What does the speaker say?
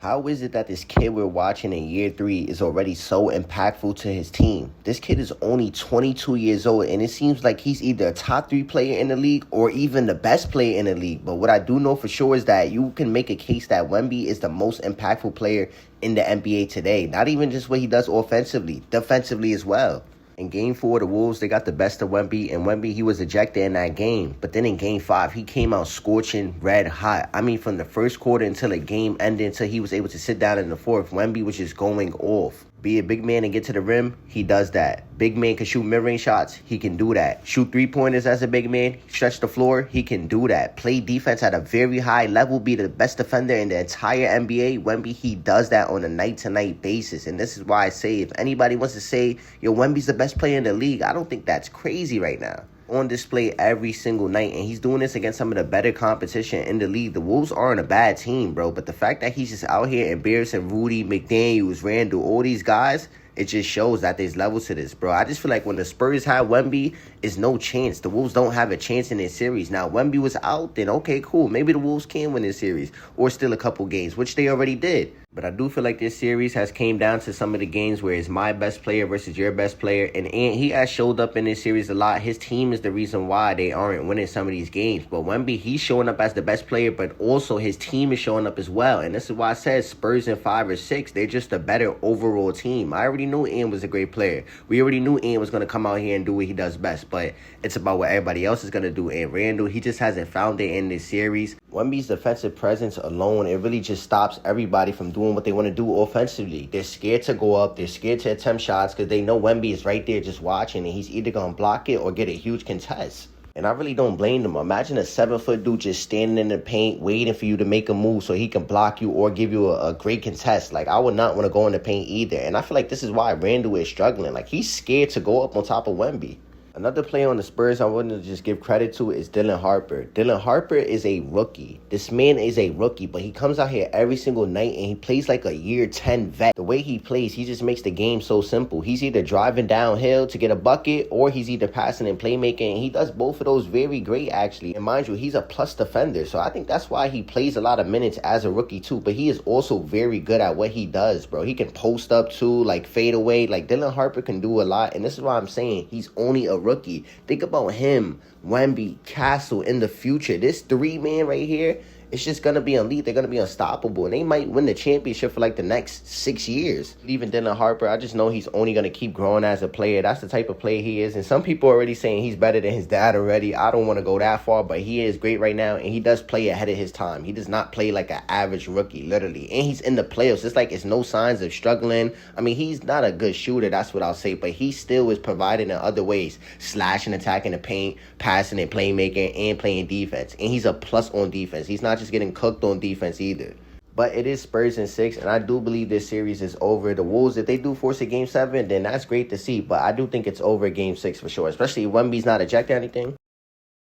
How is it that this kid we're watching in year 3 is already so impactful to his team? This kid is only 22 years old, and it seems like he's either a top 3 player in the league or even the best player in the league. But what I do know for sure is that you can make a case that Wemby is the most impactful player in the NBA today. Not even just what he does offensively, defensively as well. In Game 4, the Wolves, they got the best of Wemby, and Wemby, he was ejected in that game. But then in Game 5, he came out scorching red hot. I mean, from the first quarter until the game ended, until he was able to sit down in the fourth, Wemby was just going off. Be a big man and get to the rim, he does that. Big man can shoot mid-range shots, he can do that. Shoot three-pointers as a big man, stretch the floor, he can do that. Play defense at a very high level, be the best defender in the entire NBA. Wemby, he does that on a night-to-night basis. And this is why I say, if anybody wants to say, yo, Wemby's the best player in the league, I don't think that's crazy right now. On display every single night, and he's doing this against some of the better competition in the league. The Wolves aren't a bad team, bro, but the fact that he's just out here embarrassing Rudy, McDaniels, Randall, all these guys, it just shows that there's levels to this, bro. I just feel like when the Spurs had Wemby, it's no chance. The Wolves don't have a chance in this series. Now, Wemby was out, then okay, cool. Maybe the Wolves can win this series or still a couple games, which they already did. But I do feel like this series has came down to some of the games where it's my best player versus your best player. And he has showed up in this series a lot. His team is the reason why they aren't winning some of these games. But Wemby, he's showing up as the best player, but also his team is showing up as well. And this is why I said Spurs in 5 or 6, they're just a better overall team. I already knew Ian was a great player. We already knew Ian was going to come out here and do what he does best. But it's about what everybody else is going to do. And Randall, he just hasn't found it in this series. Wemby's defensive presence alone, it really just stops everybody from doing what they want to do offensively. They're scared to go up. They're scared to attempt shots because they know Wemby is right there just watching, and he's either going to block it or get a huge contest. And I really don't blame them. Imagine a 7-foot dude just standing in the paint waiting for you to make a move so he can block you or give you a great contest. Like, I would not want to go in the paint either. And I feel like this is why Randall is struggling. Like, he's scared to go up on top of Wemby. Another player on the Spurs I want to just give credit to is Dylan Harper. Dylan Harper is a rookie. This man is a rookie, but he comes out here every single night and he plays like a year 10 vet. The way he plays, he just makes the game so simple. He's either driving downhill to get a bucket or he's either passing and playmaking. And he does both of those very great, actually. And mind you, he's a plus defender. So I think that's why he plays a lot of minutes as a rookie too. But he is also very good at what he does, bro. He can post up too, like fade away. Like Dylan Harper can do a lot. And this is why I'm saying he's only a rookie. Think about him, Wemby, Castle in the future. This 3-man right here, it's just going to be elite. They're going to be unstoppable. And they might win the championship for like the next 6 years. Even Dylan Harper, I just know he's only going to keep growing as a player. That's the type of player he is. And some people are already saying he's better than his dad already. I don't want to go that far, but he is great right now. And he does play ahead of his time. He does not play like an average rookie, literally. And he's in the playoffs. It's like it's no signs of struggling. I mean, he's not a good shooter, that's what I'll say. But he still is providing in other ways. Slashing, attacking the paint, passing and playmaking, and playing defense. And he's a plus on defense. He's not just getting cooked on defense either. But it is Spurs in 6, and I do believe this series is over. The Wolves, if they do force a Game 7, then that's great to see. But I do think it's over Game 6 for sure, especially if Wemby's not ejected or anything.